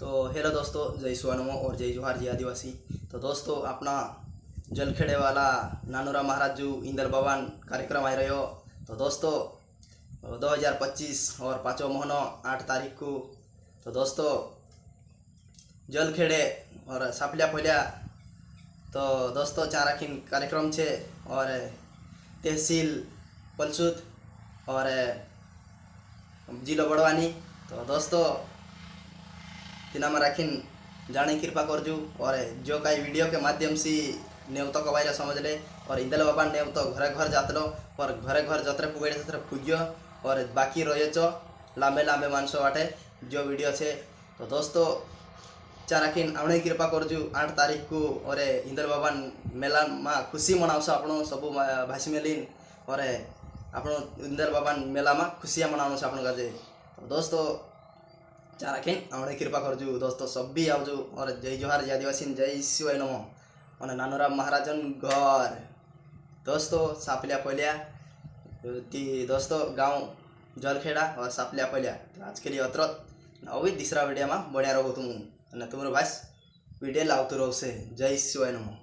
तो हेलो दोस्तों, जय सुवनमो और जय जोहार जी आदिवासी। तो दोस्तों अपना जलखेड़े वाला नानूरा महाराज जू इंदल भवन कार्यक्रम आ रहे हो। तो दोस्तों 2025 और 5 महीनो 8 तारीख को तो दोस्तों जलखेड़े और सापल्या फल्या तो दोस्तों चाराखिन कार्यक्रम छे और तहसील पलसूद और जिलो बड़वानी। तो दोस्तों तिना में राखीन जाने कृपा करजू और जो कई वीडियो के माध्यम से नेवतो को वायरा समझ ले और इंदल बाबा नेवतो घरे घर जातलो और घरे घर जतरे पुगड़े ततरे पूज्यो और बाकी रहे चो लांबे लांबे मानसो वाटे जो वीडियो छे। तो दोस्तों चाराखीन आवणे कृपा करजू 8 तारीख को और इंदल बाबा मेला में खुशी मनावशो आपणो सबू भाषी मेलीन और आपणो इंदल बाबा मेला में खुशियाँ मनावनो छे आपणो गाजे। तो दोस्तों चाराखीन आवणे कृपा करजू दोस्तों सब भी आवजू और जय जोहार जय आदिवासी जय शिवाय नमो और नानूराम महाराजन घर दोस्तों सापल्या पल्या ती दोस्तों गाँव जलखेड़ा और सापल्या पल्या। तो आज के लिए अत्रत अभी तीसरा वीडियो में बढ़िया रहो तुम तुम्हारे भाई वीडियो लावतो रहो से जय शिवाय नमो।